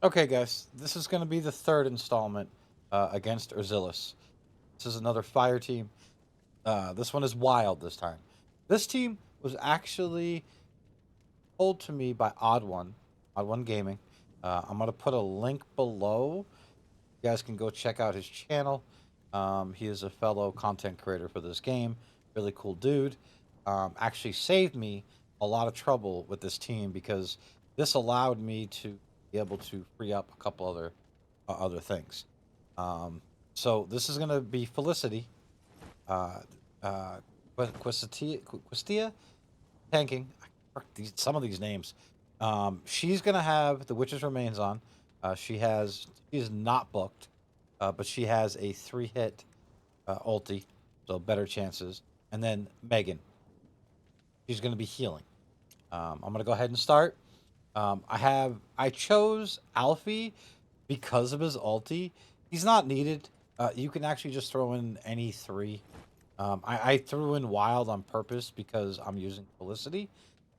Okay, guys, this is going to be the third installment against Irzillas. This is another fire team. This one is wild this time. This team was actually told to me by Odd One Gaming. I'm going to put a link below. You guys can go check out his channel. He is a fellow content creator for this game. Really cool dude. Actually saved me a lot of trouble with this team because this allowed me to be able to free up a couple other things. Um, so this is gonna be Felicity, uh, uh, Questia tanking. Some of these names. She's gonna have the Witch's Remains on. She is not booked, but she has a 3-hit ulti, so better chances. And then Megan, she's gonna be healing. I'm gonna go ahead and start. I chose Alfie because of his ulti. He's not needed. You can actually just throw in any three. I threw in Wild on purpose because I'm using Felicity.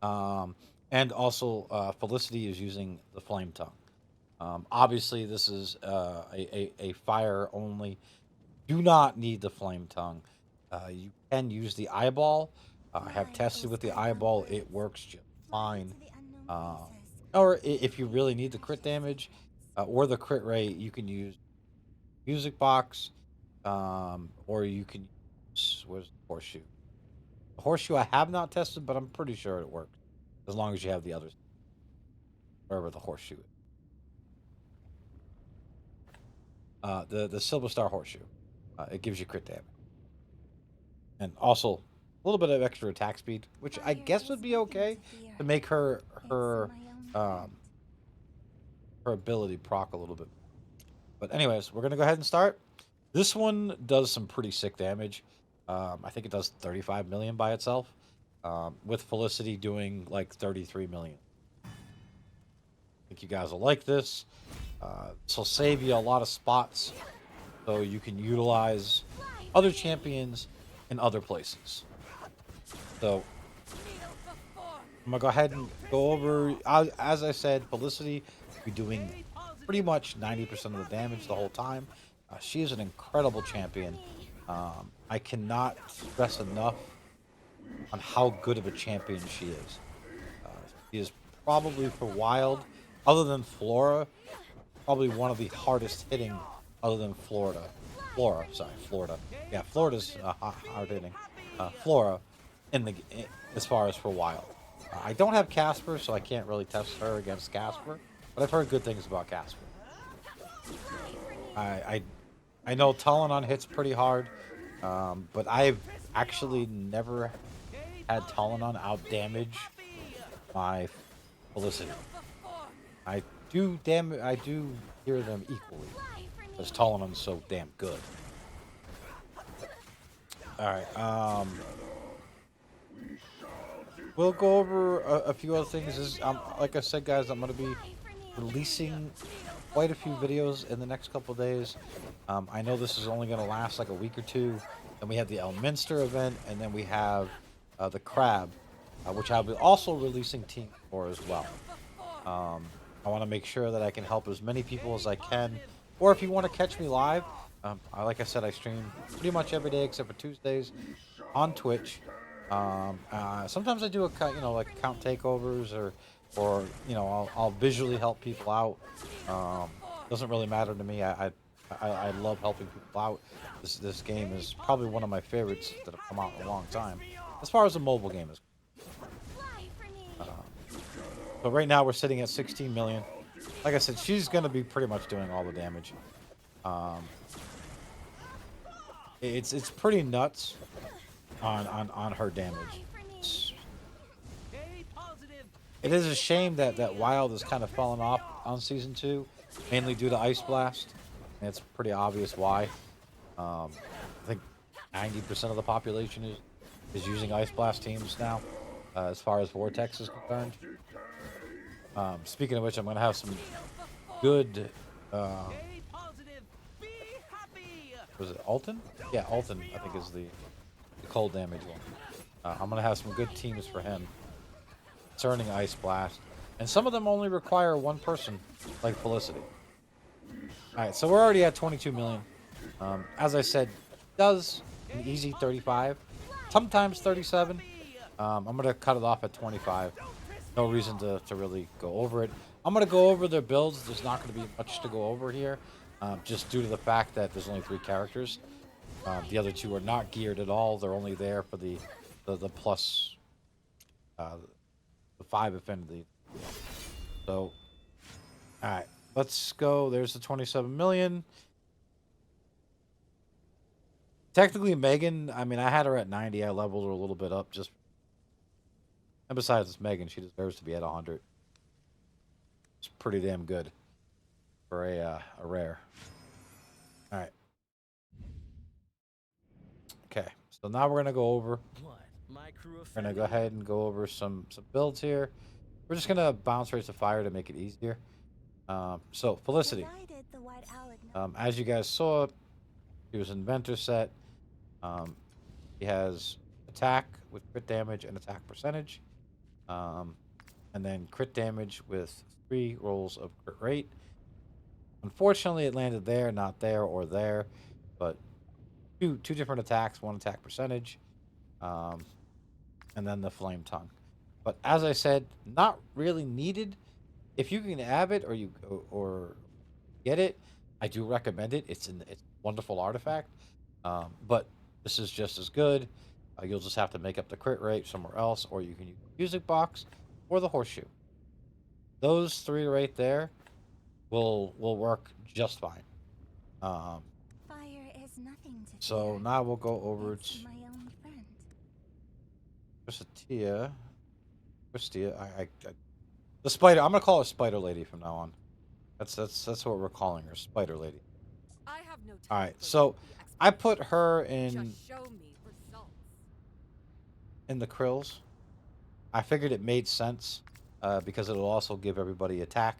Um, and also Felicity is using the Flame Tongue. Obviously, this is a fire only. Do not need the Flame Tongue. You can use the eyeball. I have tested with the eyeball; it works just fine. Um, or if you really need the crit damage or the crit rate, you can use Music Box, or you can use where's the Horseshoe. The Horseshoe I have not tested, but I'm pretty sure it works as long as you have the others wherever the Horseshoe is. The Silver Star Horseshoe, it gives you crit damage and also a little bit of extra attack speed, which I guess would be okay to make um, her ability proc a little bit. But anyways, we're gonna go ahead and start. This one does some pretty sick damage. I think it does 35 million by itself, with Felicity doing like 33 million. I think you guys will like this. This will save you a lot of spots, so you can utilize other champions in other places. So I'm gonna go ahead and go over. As I said, Felicity will be doing pretty much 90% of the damage the whole time. She is an incredible champion. I cannot stress enough on how good of a champion she is. Uh, she is probably for Wild, other than Flora, probably one of the hardest hitting, other than Florida. Florida. Yeah, Florida's hard hitting. Flora, as far as for Wild. I don't have Casper, so I can't really test her against Casper. But I've heard good things about Casper. I I, I know Talonon hits pretty hard, but I've actually never had Talonon out damage my Felicity. I do hear them equally, because Talonon's so damn good. All right. We'll go over a few other things. Like I said, guys, I'm gonna be releasing quite a few videos in the next couple of days. I know this is only gonna last like a week or two. Then we have the Elminster event, and then we have the Crab, which I'll be also releasing team for as well. I want to make sure that I can help as many people as I can. Or if you want to catch me live, like I said, I stream pretty much every day except for Tuesdays on Twitch. Sometimes I do like account takeovers, or I'll visually help people out. Doesn't really matter to me. I love helping people out. This game is probably one of my favorites that have come out in a long time, as far as a mobile game is. Uh, but right now we're sitting at 16 million. Like I said, she's gonna be pretty much doing all the damage. Um, it's pretty nuts on her damage. It is a shame that Wild has kind of fallen off on season 2, mainly due to Ice Blast. And it's pretty obvious why. I think 90% of the population is using Ice Blast teams now, as far as Vortex is concerned. Speaking of which, I'm gonna have some good. Was it Alton? Yeah, Alton. I think is the cold damage one. I'm gonna have some good teams for him concerning Ice Blast. And some of them only require one person, like Felicity. All right, so we're already at 22 million. As I said, does an easy 35, sometimes 37. I'm gonna cut it off at 25. No reason to really go over it. I'm gonna go over their builds. There's not gonna be much to go over here, just due to the fact that there's only 3 characters. The other 2 are not geared at all. They're only there for the plus uh, the 5 affinity. So, all right, let's go. There's the 27 million. Technically, Megan, I mean, I had her at 90. I leveled her a little bit up just. And besides, it's Megan. She deserves to be at 100. It's pretty damn good for a rare. All right. Okay. So now we're gonna go over. We're gonna go ahead and go over some builds here. We're just gonna bounce rates of fire to make it easier. So Felicity. As you guys saw, he was an inventor set. He has attack with crit damage and attack percentage. And then crit damage with 3 rolls of crit rate. Unfortunately, it landed there, not there or there, but two different attacks, 1 attack percentage, and then the flame tongue. But as I said, not really needed. If you can have it or get it, I do recommend it. It's a wonderful artifact, but this is just as good. You'll just have to make up the crit rate somewhere else, or you can use the music box or the horseshoe. Those 3 right there will work just fine. Fire is nothing to So fear. now we'll go over It's to my own friend. Christia. The spider. I'm gonna call her Spider Lady from now on. That's what we're calling her, Spider Lady. I have no time. All right. So I put her in Just show me results. the krills. I figured it made sense because it'll also give everybody attack.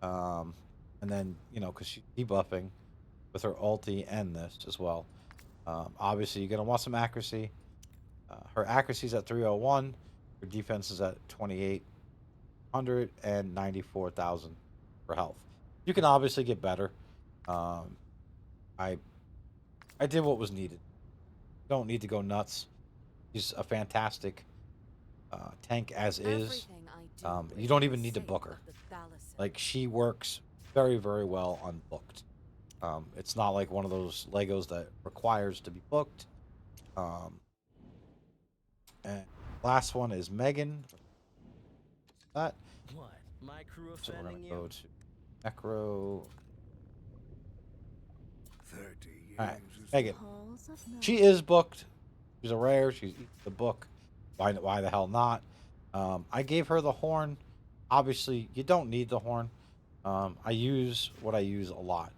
And then because she's debuffing with her ulti and this as well. Obviously, you're gonna want some accuracy. Her accuracy's at 301. Her defense is at 2800 and 94,000 for health. You can obviously get better. I did what was needed. Don't need to go nuts. She's a fantastic tank as is. You don't even need to book her. Like, she works very, very well unbooked. It's not like one of those Legos that requires to be booked. And last one is Megan. That. What? My crew So we're offending gonna go you? to Necro. 30 years. All right, is Megan. Halls of She is booked. She's a rare. She's the book. Why the hell not? I gave her the horn. Obviously, you don't need the horn. I use what I use a lot.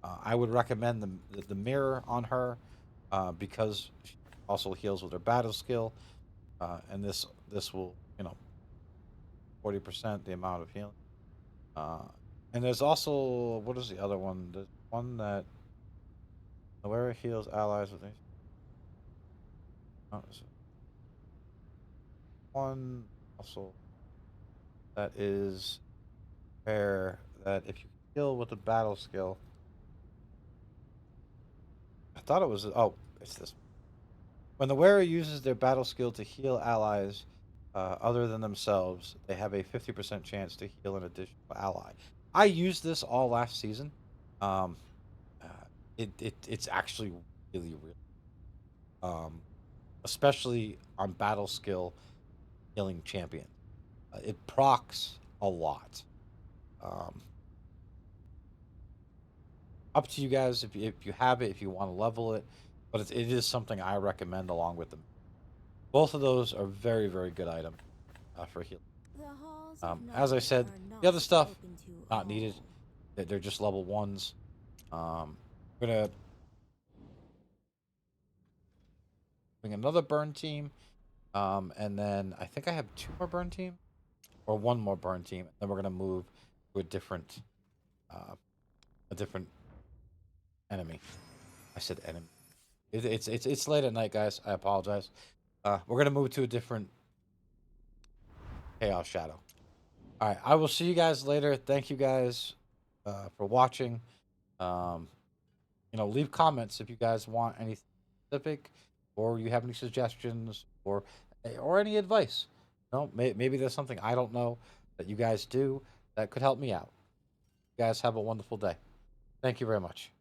I would recommend the mirror on her because she also heals with her battle skill, and this will 40% the amount of healing. And there's also, what is the other one? There's one that where heals allies with things. One also that is where that if you heal with a battle skill. I thought it was it's this. When the wearer uses their battle skill to heal allies other than themselves, they have a 50% chance to heal an additional ally. I used this all last season. Um, it's actually really, especially on battle skill healing champion. It procs a lot. Up to you guys if you have it, if you want to level it, but it is something I recommend along with them. Both of those are very, very good items for healing. The halls As I said, the other stuff not needed. They're just level 1s. I'm gonna bring another burn team, and then I think I have 2 more burn team, or 1 more burn team. And then we're gonna move to a different enemy. I said enemy. It's late at night, guys. I apologize. We're gonna move to a different Chaos Shadow. All right, I will see you guys later. Thank you guys for watching. Um, leave comments if you guys want anything specific, or you have any suggestions, or any advice. Maybe there's something I don't know that you guys do that could help me out. You guys have a wonderful day. Thank you very much.